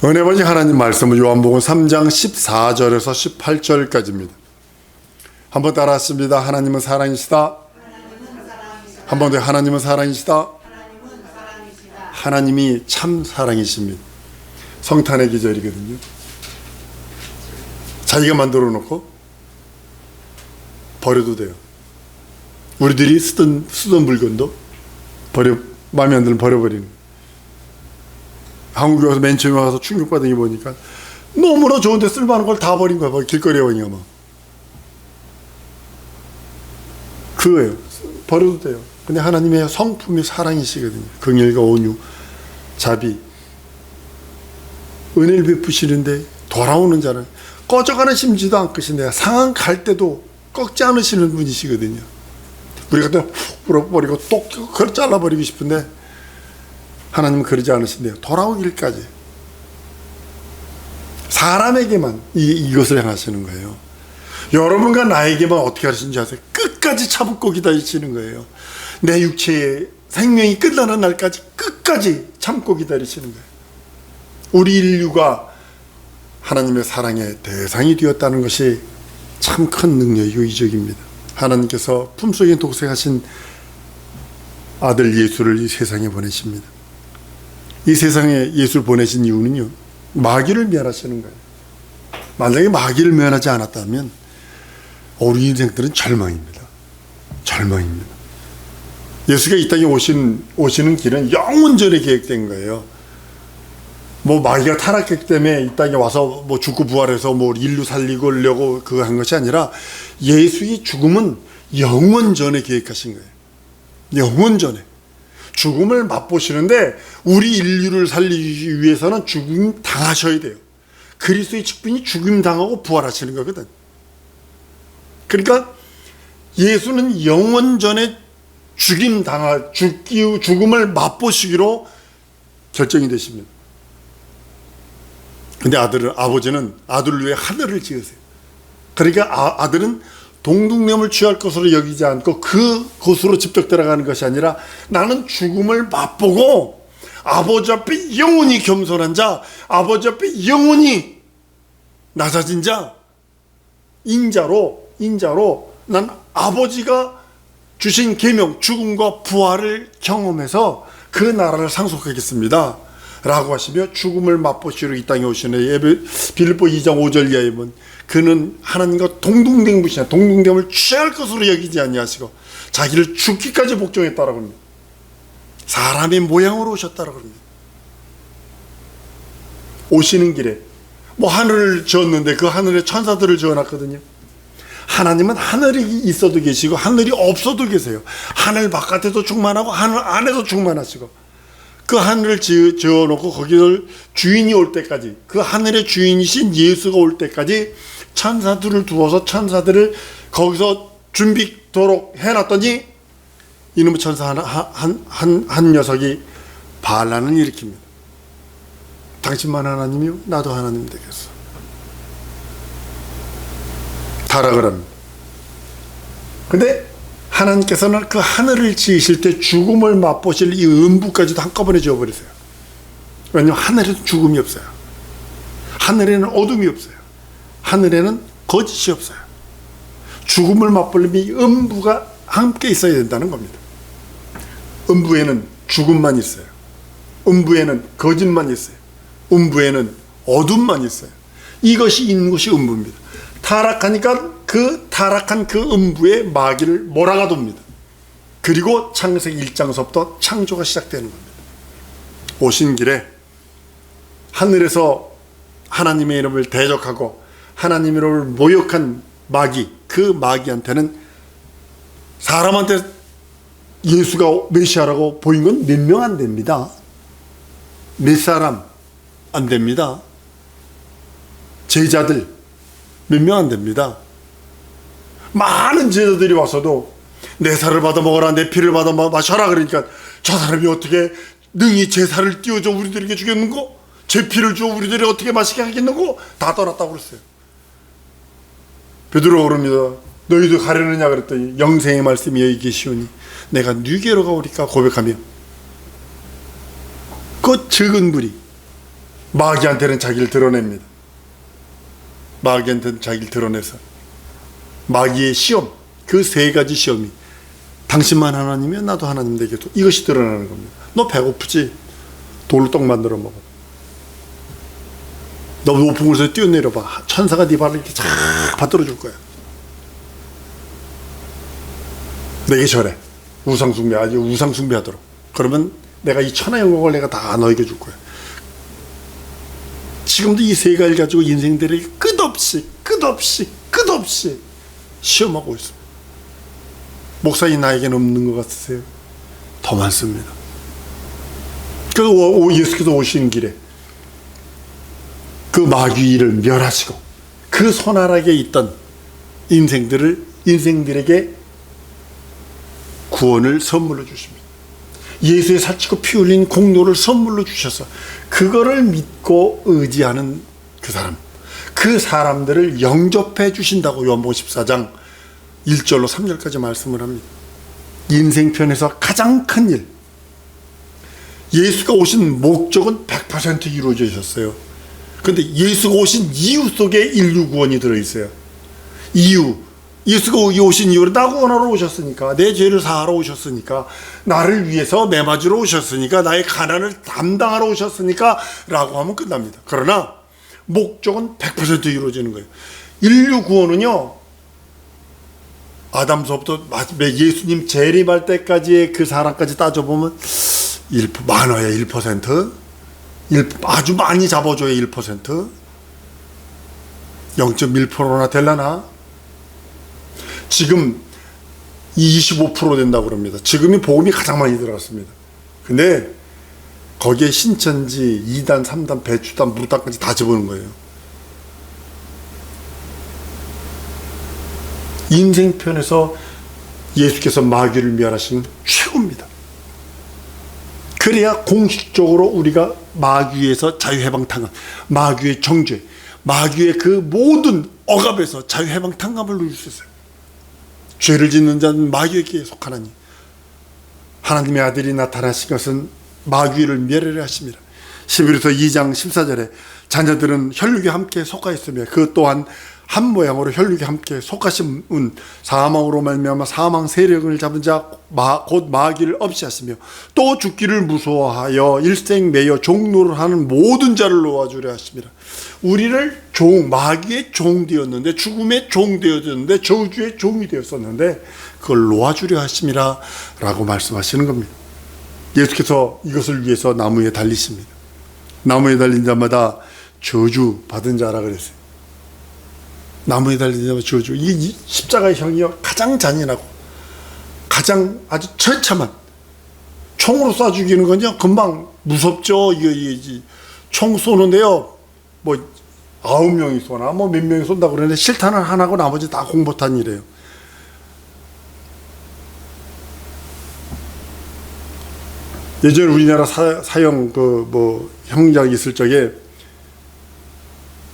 은혜 번지 하나님 말씀은 요한복음 3장 14절에서 18절까지입니다. 한번 따라하십니다. 하나님은 사랑이시다. 한 번 더 하나님은 사랑이시다. 하나님이 참 사랑이십니다. 성탄의 기절이거든요. 자기가 만들어 놓고 버려도 돼요. 우리들이 쓰던 물건도 마음에 안 들면 버려버리는 거예요. 한국에 와서 맨 처음에 와서 충격받은 게 보니까 너무나 좋은데 쓸만한 걸 다 버린 거야. 길거리에 오니까 막. 그거예요. 버려도 돼요. 근데 하나님의 성품이 사랑이시거든요. 긍휼과 온유, 자비, 은혜를 베푸시는데 돌아오는 자는 꺼져가는 심지도 않으신데 상한 갈 때도 꺾지 않으시는 분이시거든요. 우리가 또 풀어버리고 또 그걸 잘라버리고 싶은데 하나님은 그러지 않으신대요. 돌아오길까지. 사람에게만 이것을 행하시는 거예요. 여러분과 나에게만 어떻게 하시는지 아세요? 끝까지 참고 기다리시는 거예요. 내 육체의 생명이 끝나는 날까지 끝까지 참고 기다리시는 거예요. 우리 인류가 하나님의 사랑의 대상이 되었다는 것이 참 큰 능력이고 이적입니다. 하나님께서 품속에 독생하신 아들 예수를 이 세상에 보내십니다. 이 세상에 예수를 보내신 이유는요, 마귀를 멸하시는 거예요. 만약에 마귀를 멸하지 않았다면 우리 인생들은 절망입니다. 절망입니다. 예수가 이 땅에 오시는 길은 영원전에 계획된 거예요. 마귀가 타락했기 때문에 이 땅에 와서 죽고 부활해서 인류 살리려고 그거 한 것이 아니라 예수의 죽음은 영원전에 계획하신 거예요. 영원전에. 죽음을 맛보시는데 우리 인류를 살리기 위해서는 죽임 당하셔야 돼요. 그리스도의 직분이 죽임 당하고 부활하시는 거거든. 그러니까 예수는 영원전에 죽음을 맛보시기로 결정이 되십니다. 근데 아버지는 아들을 위해 하늘을 지으세요. 그러니까 아들은 동등됨을 취할 것으로 여기지 않고 그곳으로 직접 들어가는 것이 아니라 나는 죽음을 맛보고 아버지 앞에 영원히 겸손한 자, 아버지 앞에 영원히 낮아진 자, 인자로 난 아버지가 주신 계명, 죽음과 부활을 경험해서 그 나라를 상속하겠습니다 라고 하시며 죽음을 맛보시러 이 땅에 오시는 빌립보 2장 5절 이하에 보면 그는 하나님과 동등된 분이시나 동등됨을 취할 것으로 여기지 아니하시고 자기를 죽기까지 복종했다라고 합니다. 사람의 모양으로 오셨다라고 합니다. 오시는 길에 하늘을 지었는데 그 하늘에 천사들을 지어놨거든요. 하나님은 하늘이 있어도 계시고 하늘이 없어도 계세요. 하늘 바깥에도 충만하고 하늘 안에도 충만하시고 그 하늘을 지어놓고 거기를 주인이 올 때까지, 그 하늘의 주인이신 예수가 올 때까지 천사들을 두어서 천사들을 거기서 준비토록 해놨더니 이놈의 천사 한 녀석이 반란을 일으킵니다. 당신만 하나님이요? 나도 하나님 되겠어. 타락을 합니다. 근데 하나님께서는 그 하늘을 지으실 때 죽음을 맛보실 이 음부까지도 한꺼번에 지어버리세요. 왜냐하면 하늘에는 죽음이 없어요. 하늘에는 어둠이 없어요. 하늘에는 거짓이 없어요. 죽음을 맛보려면 이 음부가 함께 있어야 된다는 겁니다. 음부에는 죽음만 있어요. 음부에는 거짓만 있어요. 음부에는 어둠만 있어요. 이것이 있는 곳이 음부입니다. 타락하니까 타락한 그 음부에 마귀를 몰아가둡니다. 그리고 창세기 1장서부터 창조가 시작되는 겁니다. 오신 길에 하늘에서 하나님의 이름을 대적하고 하나님의 이름을 모욕한 마귀, 그 마귀한테는 사람한테 예수가 메시아라고 보인 건 몇 명 안 됩니다. 몇 사람 안 됩니다. 제자들 몇 명 안 됩니다. 많은 제자들이 와서도 내 살을 받아 먹어라, 내 피를 받아 마셔라 그러니까 저 사람이 어떻게 능히 제 살을 띄워줘 우리들에게 주겠는고, 제 피를 줘 우리들이 어떻게 마시게 하겠는고, 다 떠났다고 그랬어요. 베드로가 그럽니다. 너희도 가려느냐 그랬더니 영생의 말씀이 여기 계시오니 내가 누게로 가오리까 고백하며 그 적은 불이 마귀한테는 자기를 드러냅니다. 마귀한테는 자기를 드러내서 마귀의 시험, 그 세 가지 시험이 당신만 하나님이면 나도 하나님 되겠소, 이것이 드러나는 겁니다. 너 배고프지? 돌로 떡 만들어 먹어. 너 높은 곳에서 뛰어내려봐. 천사가 네 발을 이렇게 쫙 받들어 줄 거야. 내게 절해. 우상숭배, 아주 우상숭배하도록. 그러면 내가 이 천하 영광을 내가 다 너에게 줄 거야. 지금도 이 세 가지를 가지고 인생들에게 끝없이 시험하고 있습니다. 목사님, 나에게는 없는 것 같으세요? 더 많습니다. 그래서 예수께서 오시는 길에 그 마귀를 멸하시고 그 손아래에 있던 인생들에게 구원을 선물로 주십니다. 예수의 살찌고 피 흘린 공로를 선물로 주셔서 그거를 믿고 의지하는 그 사람들을 영접해 주신다고 요한복음 14장 1절로 3절까지 말씀을 합니다. 인생편에서 가장 큰 일, 예수가 오신 목적은 100% 이루어져 있었어요. 그런데 예수가 오신 이유 속에 인류 구원이 들어있어요. 예수가 오신 이유로 나 구원하러 오셨으니까, 내 죄를 사하러 오셨으니까, 나를 위해서 매맞으러 오셨으니까, 나의 가난을 담당하러 오셨으니까 라고 하면 끝납니다. 그러나 목적은 100% 이루어지는 거예요. 인류 구원은요, 아담서부터 예수님 재림할 때까지의 그 사람까지 따져보면 많아야 1%, 아주 많이 잡아줘야 1%, 0.1%나 될라나? 지금 25% 된다고 그럽니다. 지금이 복음이 가장 많이 들어갔습니다. 근데 거기에 신천지, 2단, 3단, 배추단, 무단까지 다 집어넣은 거예요. 인생편에서 예수께서 마귀를 멸하시는 최고입니다. 그래야 공식적으로 우리가 마귀에서 자유해방탕감, 마귀의 정죄, 마귀의 그 모든 억압에서 자유해방탕감을 누릴 수 있어요. 죄를 짓는 자는 마귀에게 속하나니 하나님의 아들이 나타나신 것은 마귀를 멸하려 하심이라. 11서 2장 14절에 자녀들은 혈육에 함께 속하 있으며 그 또한 한 모양으로 혈육에 함께 속하심은 사망으로 말미암아 사망 세력을 잡은 자 곧 마귀를 없이 하시며 또 죽기를 무서워하여 일생 매여 종노를 하는 모든 자를 놓아주려 하심이라. 우리를 마귀의 종 되었는데, 죽음의 종 되었는데, 저주의 종이 되었었는데 그걸 놓아주려 하심이라 라고 말씀하시는 겁니다. 예수께서 이것을 위해서 나무에 달리십니다. 나무에 달린 자마다 저주 받은 자라 그랬어요. 나무에 달린 자마다 저주. 이 십자가의 형이요, 가장 잔인하고 가장 아주 처참한, 총으로 쏴 죽이는 건요 금방 무섭죠. 총 쏘는데요, 뭐 9명이 쏘나 뭐 몇 명이 쏜다 그러는데 실탄은 하나고 나머지 다 공포탄이래요. 예전에 우리나라 사형 형장 있을 적에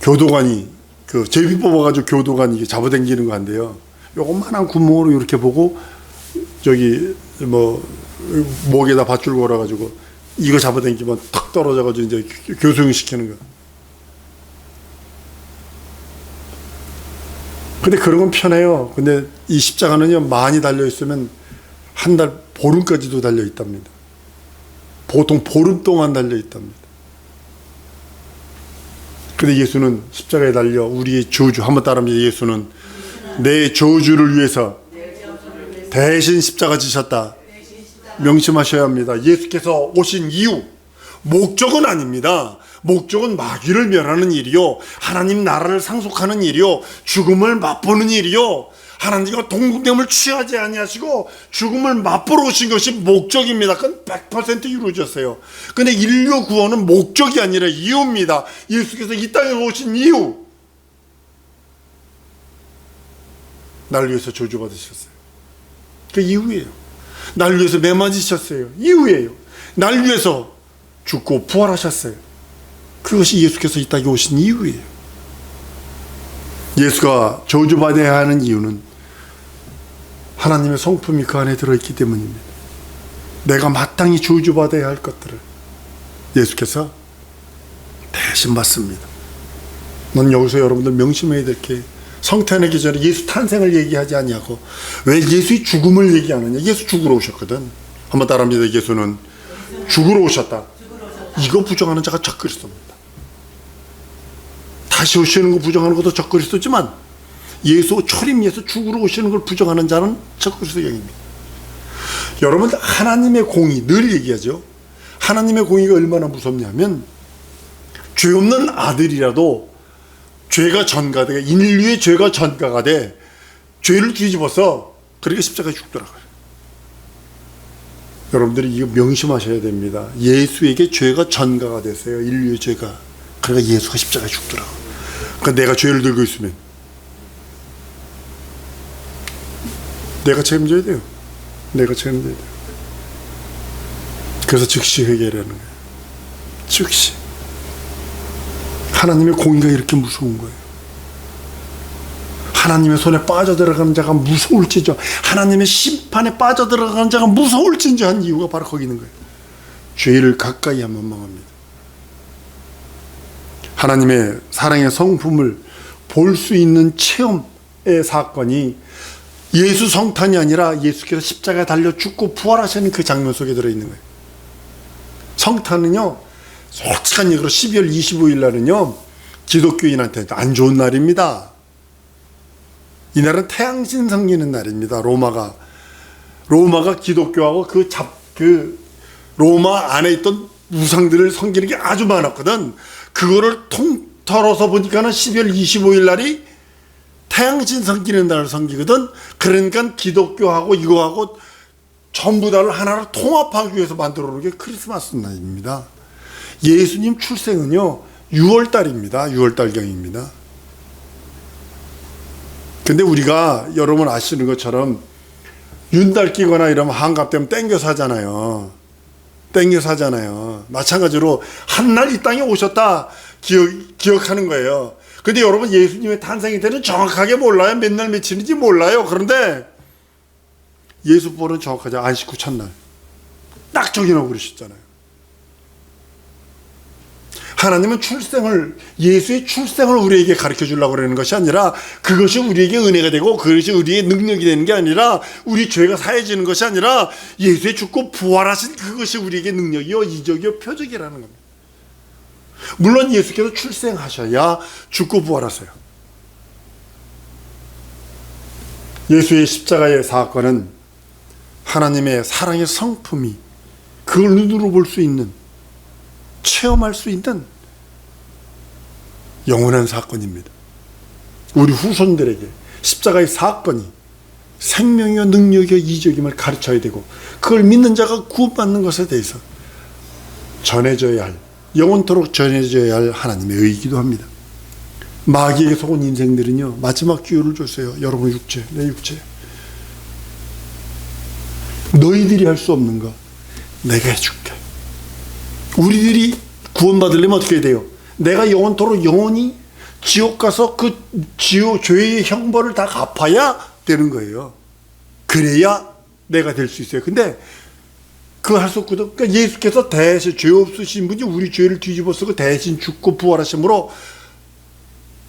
교도관이 제비 뽑아가지고 교도관이 잡아당기는 거 한대요. 요것만한 구멍으로 이렇게 보고 목에다 밧줄 걸어가지고 이거 잡아당기면 탁 떨어져가지고 이제 교수형 시키는 거. 근데 그런 건 편해요. 근데 이 십자가는요, 많이 달려있으면 한 달, 보름까지도 달려있답니다. 보통 보름 동안 달려있답니다. 근데 예수는 십자가에 달려 우리의 저주, 한번 따라합니다. 예수는 내 저주를 위해서 대신 십자가 지셨다. 명심하셔야 합니다. 예수께서 오신 이유, 목적은 아닙니다. 목적은 마귀를 멸하는 일이요, 하나님 나라를 상속하는 일이요, 죽음을 맛보는 일이요, 하나님과 동등됨을 취하지 아니하시고 죽음을 맛보러 오신 것이 목적입니다. 그건 100% 이루어졌어요. 근데 인류 구원은 목적이 아니라 이유입니다. 예수께서 이 땅에 오신 이유, 날 위해서 저주받으셨어요. 그 이유예요. 날 위해서 매맞으셨어요. 이유예요. 날 위해서 죽고 부활하셨어요. 그것이 예수께서 이 땅에 오신 이유예요. 예수가 저주받아야 하는 이유는 하나님의 성품이 그 안에 들어있기 때문입니다. 내가 마땅히 저주받아야 할 것들을 예수께서 대신 받습니다. 넌 여기서 여러분들 명심해야 될 게, 성탄하기 전에 예수 탄생을 얘기하지 않냐고. 왜 예수의 죽음을 얘기하느냐. 예수 죽으러 오셨거든. 한번 따라합니다. 예수는 죽으러 오셨다. 이거 부정하는 자가 적그리스도입니다. 다시 오시는 거 부정하는 것도 적그리스도지만, 예수 초림 예수 죽으러 오시는 걸 부정하는 자는 적그리스도형입니다. 여러분, 하나님의 공의 늘 얘기하죠. 하나님의 공의가 얼마나 무섭냐면, 죄 없는 아들이라도 죄가 전가돼, 인류의 죄가 전가가 돼, 죄를 뒤집어서 그렇게 십자가에 죽더라고요. 여러분들이 이거 명심하셔야 됩니다. 예수에게 죄가 전가가 됐어요. 인류의 죄가. 그러니까 예수가 십자가에 죽더라고요. 그러니까 내가 죄를 들고 있으면 내가 책임져야 돼요. 내가 책임져야 돼요. 그래서 즉시 회개라는 거예요. 즉시. 하나님의 공의가 이렇게 무서운 거예요. 하나님의 손에 빠져들어가는 자가 무서울지죠. 하나님의 심판에 빠져들어가는 자가 무서울진지 한 이유가 바로 거기 있는 거예요. 죄를 가까이 하면 망합니다. 하나님의 사랑의 성품을 볼 수 있는 체험의 사건이 예수 성탄이 아니라 예수께서 십자가에 달려 죽고 부활하시는 그 장면 속에 들어있는 거예요. 성탄은요, 솔직한 얘기로 12월 25일 날은요, 기독교인한테 안 좋은 날입니다. 이날은 태양신 섬기는 날입니다. 로마가 기독교하고 그 로마 안에 있던 우상들을 섬기는 게 아주 많았거든. 그거를 통틀어서 보니까는 12월 25일 날이 태양신 섬기는 날을 섬기거든. 그러니까 기독교하고 이거하고 전부 다를 하나로 통합하기 위해서 만들어 놓은 게 크리스마스 날입니다. 예수님 출생은요 6월달입니다. 6월달경입니다. 근데 우리가 여러분 아시는 것처럼 윤달 끼거나 이러면 한갑 되면 땡겨서 하잖아요. 마찬가지로 한날 이 땅에 오셨다 기억하는 거예요. 근데 여러분, 예수님의 탄생이 때는 정확하게 몰라요. 몇 날 며칠인지 몰라요. 그런데 예수보는 정확하죠. 안식 후 첫날 딱 정해놓고 그러셨잖아요. 하나님은 예수의 출생을 우리에게 가르쳐 주려고 그러는 것이 아니라, 그것이 우리에게 은혜가 되고 그것이 우리의 능력이 되는 게 아니라, 우리 죄가 사해지는 것이 아니라, 예수의 죽고 부활하신 그것이 우리에게 능력이요, 이적이요, 표적이라는 겁니다. 물론 예수께서 출생하셔야 죽고 부활하세요. 예수의 십자가의 사건은 하나님의 사랑의 성품이 그걸 눈으로 볼 수 있는, 체험할 수 있는 영원한 사건입니다. 우리 후손들에게 십자가의 사건이 생명이요, 능력이요, 이적임을 가르쳐야 되고, 그걸 믿는 자가 구원받는 것에 대해서 전해져야 할, 영원토록 전해져야 할 하나님의 의이기도 합니다. 마귀에게 속은 인생들은요, 마지막 기회를 줬어요. 여러분 육체, 내 육체, 너희들이 할 수 없는 거 내가 해줄게. 우리들이 구원받으려면 어떻게 해야 돼요? 내가 영원토록 영원히 지옥 가서 그 죄의 형벌을 다 갚아야 되는 거예요. 그래야 내가 될 수 있어요. 근데 그거 할 수 없거든. 그러니까 예수께서 대신, 죄 없으신 분이 우리 죄를 뒤집어 쓰고 대신 죽고 부활하심으로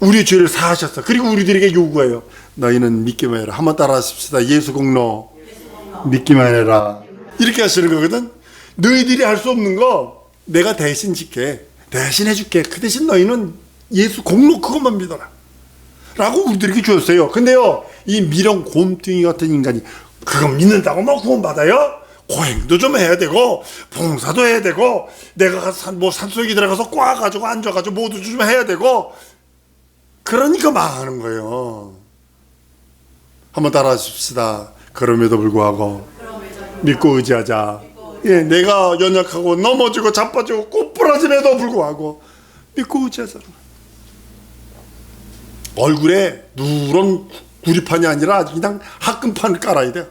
우리의 죄를 사하셨어. 그리고 우리들에게 요구해요. 너희는 믿기만 해라. 한번 따라 하십시다. 예수 공로 믿기만 해라. 이렇게 하시는 거거든. 너희들이 할 수 없는 거 내가 대신 짓게, 대신 해줄게. 그 대신 너희는 예수 공로 그것만 믿어라 라고 우리들에게 주었어요. 근데요, 이 미련 곰퉁이 같은 인간이 그거 믿는다고 뭐 구원받아요? 고행도 좀 해야 되고 봉사도 해야 되고, 내가 산속에 들어가서 꽈가지고 앉아가지고 모두 좀 해야 되고, 그러니까 망하는 거예요. 한번 따라 하십시다. 그럼에도 불구하고 믿고 의지하자. 예, 내가 연약하고 넘어지고 자빠지고 꼬부라짐에도 불구하고 믿고 의지하자. 얼굴에 누런 구리판이 아니라 그냥 화끈판을 깔아야 돼요.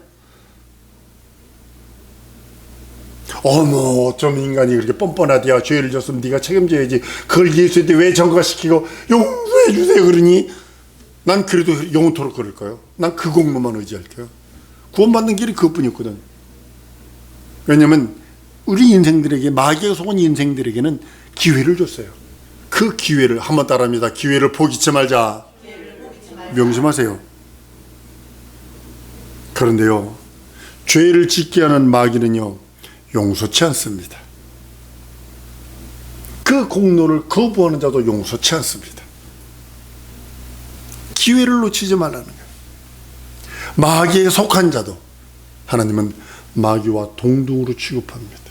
어머, 좀 인간이 그렇게 뻔뻔하디야. 죄를 졌으면 네가 책임져야지. 그걸 예수한테 왜 전가시키고 용서해 주세요 그러니? 난 그래도 영원토록 그럴 거예요. 난 그 공로만 의지할게요. 구원받는 길이 그것뿐이었거든. 왜냐면 우리 인생들에게, 마귀가 속은 인생들에게는 기회를 줬어요. 그 기회를, 한번 따라합니다. 기회를 포기치 말자. 명심하세요. 그런데요, 죄를 짓게 하는 마귀는요, 용서치 않습니다. 그 공로를 거부하는 자도 용서치 않습니다. 기회를 놓치지 말라는 거예요. 마귀에 속한 자도 하나님은 마귀와 동등으로 취급합니다.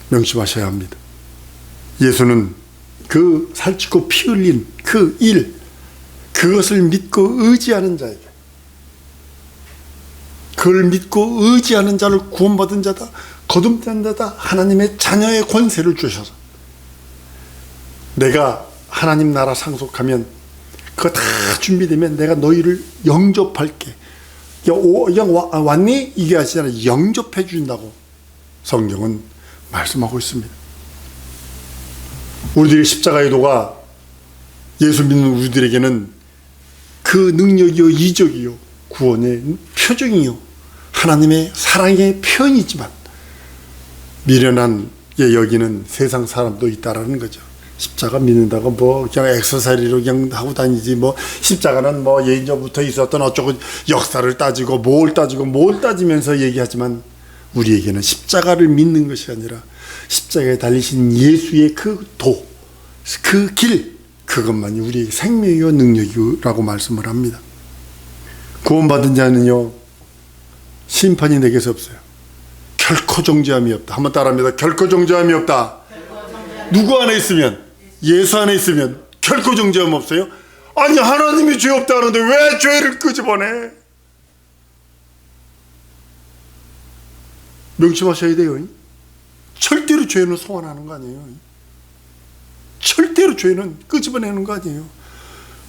명심하셔야 합니다. 예수는 그 살찌고 피 흘린 그 일, 그것을 믿고 의지하는 자에게, 그걸 믿고 의지하는 자를 구원받은 자다, 거듭난 자다, 하나님의 자녀의 권세를 주셔서 내가 하나님 나라 상속하면 그거 다 준비되면 내가 너희를 영접할게. 그냥 왔니? 이게 아시잖아요. 영접해 준다고 성경은 말씀하고 있습니다. 우리들의 십자가의 도가 예수 믿는 우리들에게는 그 능력이요, 이적이요, 구원의 표정이요, 하나님의 사랑의 표현이지만 미련하게 여기는 세상 사람도 있다라는 거죠. 십자가 믿는다고 뭐 그냥 엑서사이즈로 그냥 하고 다니지, 뭐 십자가는 뭐 예전부터 있었던 어쩌고 역사를 따지고 뭘 따지면서 얘기하지만 우리에게는 십자가를 믿는 것이 아니라 십자가에 달리신 예수의 그 도, 그 길, 그것만이 우리에게 생명이요 능력이라고 말씀을 합니다. 구원받은 자는요, 심판이 내게서 없어요. 결코 정죄함이 없다. 한번 따라합니다. 결코 정죄함이 없다. 누구 안에 있으면, 예수 안에 있으면 결코 정죄함 없어요? 아니, 하나님이 죄 없다 하는데 왜 죄를 끄집어내? 명심하셔야 돼요. 절대로 죄는 소환하는 거 아니에요. 절대로 죄는 끄집어내는 거 아니에요.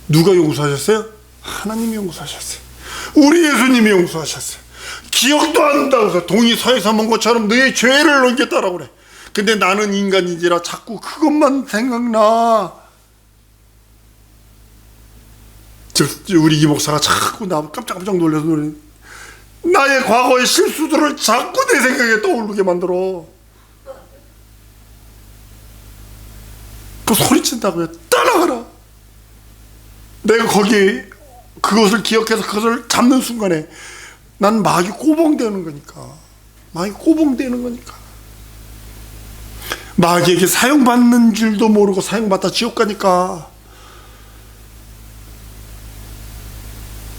누가 용서하셨어요? 하나님이 용서하셨어요. 우리 예수님이 용서하셨어요. 기억도 안 난다고 해서 동이 서에서 먼 것처럼 너의 죄를 넘겼다라고 그래. 근데 나는 인간인지라 자꾸 그것만 생각나. 우리 이목사가 자꾸 나 깜짝깜짝 놀라서 노래, 나의 과거의 실수들을 자꾸 내 생각에 떠오르게 만들어. 그 소리친다고요. 따라가라. 내가 거기 그것을 기억해서 그것을 잡는 순간에 난 마귀 꼬봉되는 거니까. 마귀 꼬봉되는 거니까. 마귀에게 사용받는 줄도 모르고 사용받다 지옥 가니까.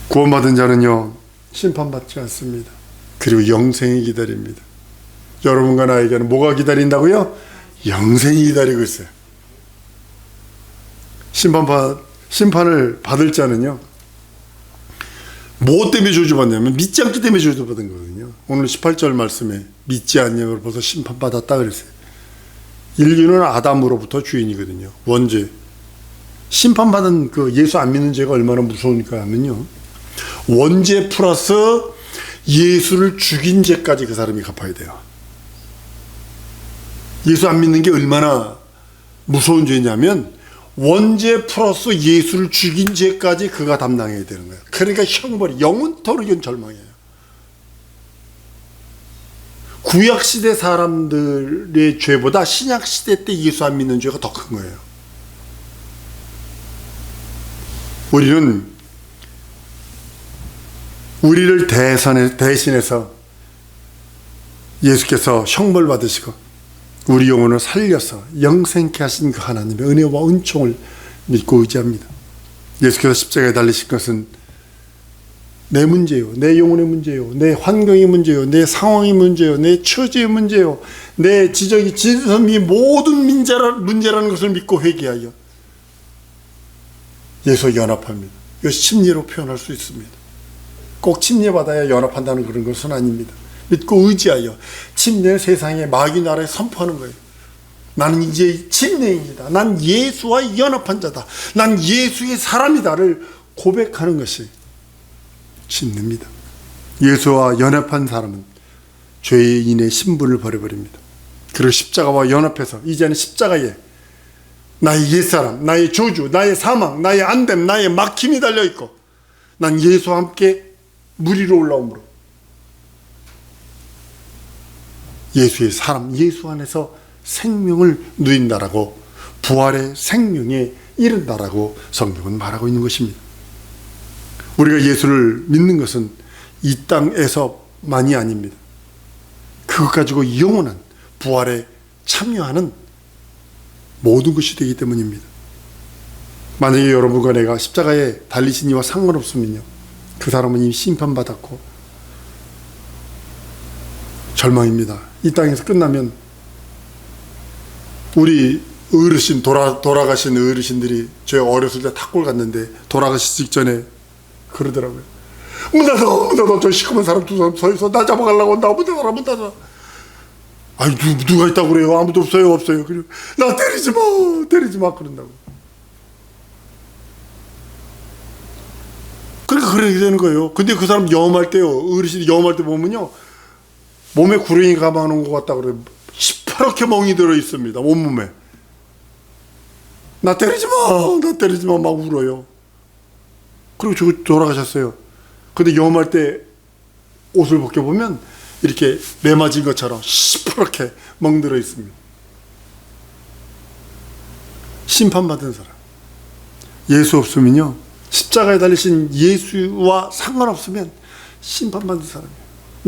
구원받은 자는요, 심판받지 않습니다. 그리고 영생이 기다립니다. 여러분과 나에게는 뭐가 기다린다고요? 영생이 기다리고 있어요. 심판을 받을 자는요, 뭐 때문에 저주받냐면 믿지 않기 때문에 저주받은 거거든요. 오늘 18절 말씀에 믿지 않냐고 벌써 심판받았다 그랬어요. 인류는 아담으로부터 주인이거든요. 원죄. 심판받은 그 예수 안 믿는 죄가 얼마나 무서우니까 하면요, 원죄 플러스 예수를 죽인 죄까지 그 사람이 갚아야 돼요. 예수 안 믿는 게 얼마나 무서운 죄냐면 원죄 플러스 예수를 죽인 죄까지 그가 담당해야 되는 거예요. 그러니까 형벌이 영원토록 절망이에요. 구약시대 사람들의 죄보다 신약시대 때 예수 안 믿는 죄가 더 큰 거예요. 우리를 대신해서 예수께서 형벌 받으시고 우리 영혼을 살려서 영생케 하신 그 하나님의 은혜와 은총을 믿고 의지합니다. 예수께서 십자가에 달리신 것은 내 문제요, 내 영혼의 문제요, 내 환경의 문제요, 내 상황의 문제요, 내 처지의 문제요, 내 지적이 진섬이 모든 문제라는 것을 믿고 회개하여 예수와 연합합니다. 이것이 침례로 표현할 수 있습니다. 꼭 침례받아야 연합한다는 그런 것은 아닙니다. 믿고 의지하여 침례 세상에 마귀 나라에 선포하는 거예요. 나는 이제 침례인이다. 난 예수와 연합한 자다. 난 예수의 사람이다를 고백하는 것이 침례입니다. 예수와 연합한 사람은 죄인의 신분을 버려버립니다. 그리고 십자가와 연합해서 이제는 십자가에 나의 옛사람, 나의 저주, 나의 사망, 나의 안됨, 나의 막힘이 달려있고 난 예수와 함께 물 위로 올라옴으로 예수의 사람, 예수 안에서 생명을 누린다라고 부활의 생명에 이른다라고 성경은 말하고 있는 것입니다. 우리가 예수를 믿는 것은 이 땅에서만이 아닙니다. 그것 가지고 영원한 부활에 참여하는 모든 것이 되기 때문입니다. 만약에 여러분과 내가 십자가에 달리신 이와 상관없으면요, 그 사람은 이미 심판받았고 절망입니다. 이 땅에서 끝나면 우리 어르신, 돌아가신 어르신들이 제가 어렸을 때 탁골 갔는데 돌아가시기 직전에 그러더라고요. 문 닫아, 저 시커먼 사람 두 사람 서 있어. 나 잡아가려고 온다. 문 닫아라, 문 닫아. 아니, 누가 있다고 그래요? 아무도 없어요, 없어요. 그리고 나 때리지 마, 그런다고. 그러니까 그렇게 되는 거예요. 근데 그 사람 염할 때요, 어르신이 염할 때 보면요, 몸에 구렁이 감아놓은 것 같다 그래요. 시퍼렇게 멍이 들어 있습니다, 온몸에. 나 때리지 마, 막 울어요. 그리고 저 돌아가셨어요. 근데 염할 때 옷을 벗겨보면 이렇게 매맞은 것처럼 시퍼렇게 멍들어 있습니다. 심판받은 사람. 예수 없으면요, 십자가에 달리신 예수와 상관없으면 심판받은 사람이에요.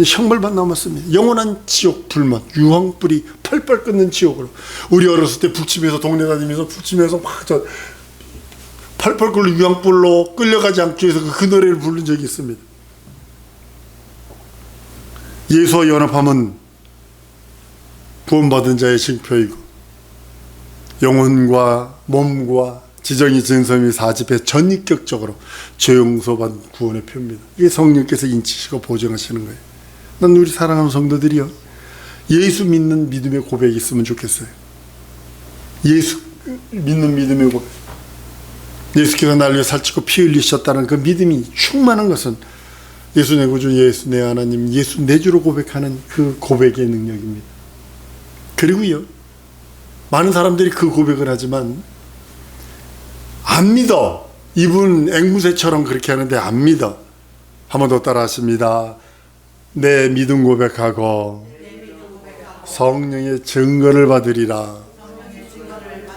형벌만 남았습니다. 영원한 지옥 불맛, 유황불이 펄펄 끓는 지옥으로. 우리 어렸을 때 북침에서 동네 다니면서 북침에서 막 저 펄펄 끓는 유황불로 끌려가지 않기 위해서 그 노래를 부른 적이 있습니다. 예수와 연합함은 구원받은 자의 징표이고 영혼과 몸과 지정이 진섬이 사집에 전인격적으로 죄용서받은 구원의 표입니다. 이게 성령께서 인치시고 보증하시는 거예요. 난 우리 사랑하는 성도들이요, 예수 믿는 믿음의 고백이 있으면 좋겠어요. 예수 믿는 믿음의 고백. 예수께서 나를 위해 살찌고 피 흘리셨다는 그 믿음이 충만한 것은 예수 내 구주, 예수 내 하나님, 예수 내 주로 고백하는 그 고백의 능력입니다. 그리고요, 많은 사람들이 그 고백을 하지만 안 믿어. 이분 앵무새처럼 그렇게 하는데 안 믿어. 한 번 더 따라 하십니다. 내 믿음 고백하고 성령의 증거를 받으리라.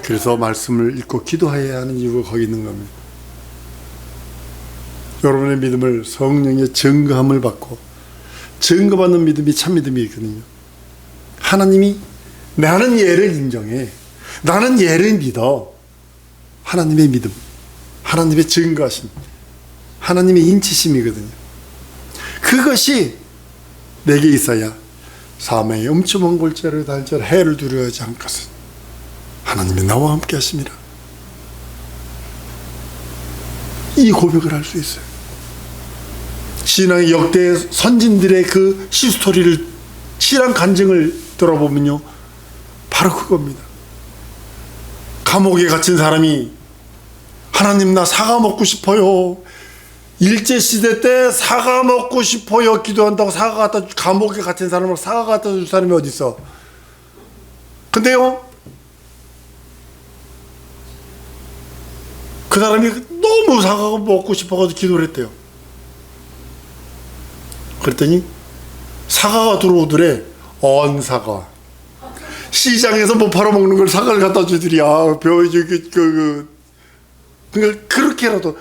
그래서 말씀을 읽고 기도해야 하는 이유가 거기 있는 겁니다. 여러분의 믿음을 성령의 증거함을 받고, 증거받는 믿음이 참 믿음이거든요. 하나님이 나는 얘를 인정해, 나는 얘를 믿어. 하나님의 믿음, 하나님의 증거하심, 하나님의 인치심이거든요. 그것이 내게 있어야 사망의 엄청난 골짜를 달자 해를 두려워하지 않겠어. 하나님이 나와 함께 하십니다. 이 고백을 할 수 있어요. 신앙의 역대 선진들의 그 시스토리를, 신앙 간증을 들어보면요, 바로 그겁니다. 감옥에 갇힌 사람이 하나님 나 사과 먹고 싶어요. 일제시대 때 사과 먹고 싶어요 기도한다고 사과 갖다, 감옥에 갇힌 사람을 사과 갖다 줄 사람이 어디 있어? 근데요, 그 사람이 너무 사과가 먹고 싶어가지고 기도를 했대요. 그랬더니 사과가 들어오더래. 언사과. 시장에서 못 팔아먹는 걸 사과를 갖다 주더리. 그러니까 그렇게라도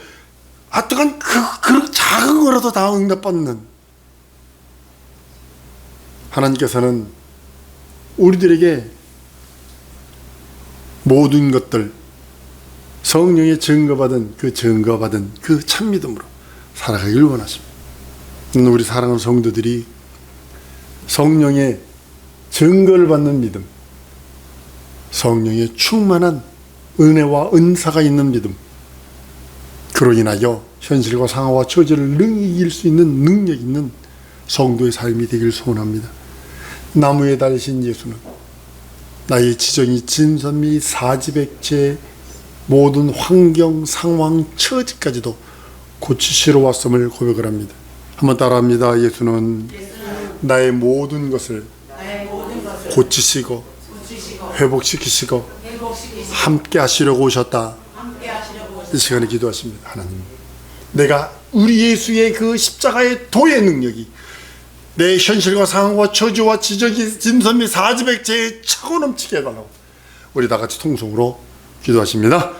하여튼 그 작은 거라도 다 응답받는 하나님께서는 우리들에게 모든 것들 성령의 증거받은 그 참믿음으로 살아가길 원하십니다. 우리 사랑하는 성도들이 성령의 증거를 받는 믿음, 성령의 충만한 은혜와 은사가 있는 믿음, 그로 인하여 현실과 상황과 처지를 능히 이길 수 있는 능력 있는 성도의 삶이 되길 소원합니다. 나무에 달리신 예수는 나의 지정이 진선미 사지백제 모든 환경, 상황, 처지까지도 고치시러 왔음을 고백을 합니다. 한번 따라합니다. 예수는 나의 모든 것을 고치시고 회복시키시고 함께 하시려고 오셨다. 이 시간에 기도하십니다. 하나님, 내가 우리 예수의 그 십자가의 도의 능력이 내 현실과 상황과 처지와 지적이 진선미 사지백제에 차고 넘치게 해달라고 우리 다 같이 통성으로 기도하십니다.